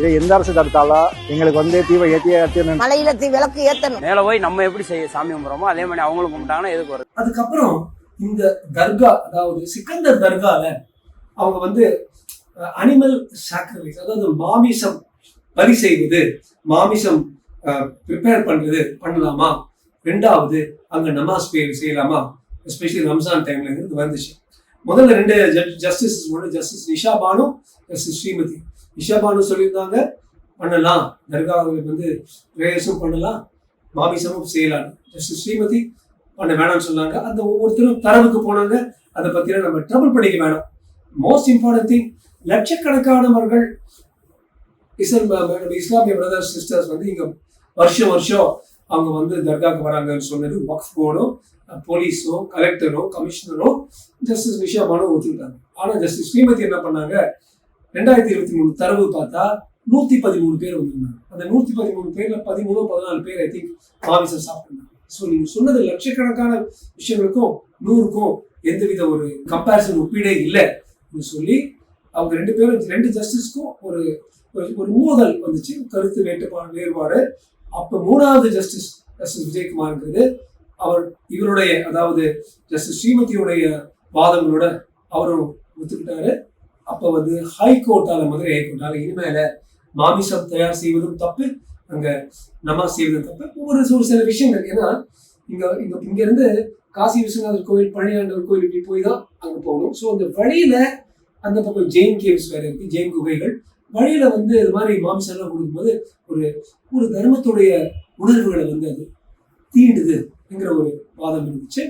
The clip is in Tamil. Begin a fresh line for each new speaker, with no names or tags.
இதை எந்த அரசு தடுத்தாலும் எங்களுக்கு வந்து தீவை ஏற்றிய
மலையில விளக்கு ஏத்தணும்.
மேல போய் நம்ம எப்படி சாமி கும்பிடுறோமோ அதே மாதிரி அவங்களும் கும்பிட்டாங்கன்னா எதுக்கு வருது.
அதுக்கப்புறம் இந்த தர்கா, அதாவது சிக்கந்தர் தர்கால அவங்க வந்து அனிமல் சாக்ரிஃபைஸ், அதாவது மாமிசம் பலி செய்வது, மாமிசம் ப்ரிப்பேர் பண்றது பண்ணலாமா, ரெண்டாவது அங்க நமாஸ் செய்யலாமா, எஸ்பெஷலி ரம்ஜான் டைம்ல இருந்து வந்துச்சு. முதல்ல ரெண்டு justice, justice Nisha Banu, justice Srimathi. Nisha Banu சொல்லியிருந்தாங்க பண்ணலாம், தர்காவுக்கு வந்து பிரேயர்ஸும் பண்ணலாம், மாமிசமும் செய்யலாம். ஜஸ்டிஸ் ஸ்ரீமதி பண்ண வேணாம்னு சொன்னாங்க. அந்த ஒவ்வொருத்தரும் தரவுக்கு போனாங்க. அதை பத்தின நம்ம ட்ரபிள் பண்ணிக்க வேணாம். மோஸ்ட் இம்பார்ட்டன்ட் திங், லட்சக்கணக்கானவர்கள் இஸ்லாமிய பிரதர்ஸ் சிஸ்டர்ஸ் வந்து இங்க வருஷம் அவங்க வந்து தர்காவுக்கு வராங்கன்னு சொன்னது வக்ஃப் போர்டும், போலீஸும், கலெக்டரும், கமிஷனரும், ஜஸ்டிஸ் நிஷா பானு ஒத்துக்கிட்டாங்க. ஆனா ஜஸ்டிஸ் ஸ்ரீமதி என்ன பண்ணாங்க, 2023 தரவு பார்த்தா 113 பேர் வந்திருந்தாங்க. அந்த 113 பேர்ல 13-14 பேர் ஐ திங்க் மாமிசம் சாப்பிட்டாங்க. ஸோ நீங்க சொன்னது லட்சக்கணக்கான விஷயங்களுக்கும் 100க்கும் எந்தவித ஒரு கம்பேரிசன் ஒப்பீடே இல்லை சொல்லி அவங்க ரெண்டு பேரும், ரெண்டு ஜஸ்டிஸ்க்கும் ஒரு ஒரு மோதல் வந்துச்சு, கருத்து வேறுபாடு. அப்ப மூணாவது ஜஸ்டிஸ் விஜயகுமார்ங்கிறது இவருடைய, அதாவது ஜஸ்டிஸ் ஸ்ரீமதியுடைய வாதங்களோட அவரும் ஒத்துக்கிட்டாரு. அப்ப வந்து ஹைகோர்ட்டால, மதுரை ஹைகோர்ட்டால இனிமேல மாமிசம் தயார் செய்வதும் தப்பு, அங்க நமாஸ் செய்வதும் தப்பு. ஒரு சில விஷயங்கள், ஏன்னா இங்க இருந்து காசி விஸ்வநாதர் கோயில், பழனியாண்டவர் கோயில் இப்படி போய் தான் அங்க போகணும். ஸோ அந்த வழியில அந்த பக்கம் ஜெயின் கேவ்ஸ் வேற இருக்கு, ஜெயின் குகைகள். வழியில வந்து இது மாதிரி மாமிசம் எல்லாம் கொடுக்கும்போது ஒரு தர்மத்துடைய உணர்வுகளை வந்து அது தீண்டுதுங்கிற ஒரு வாதம் இருந்துச்சு.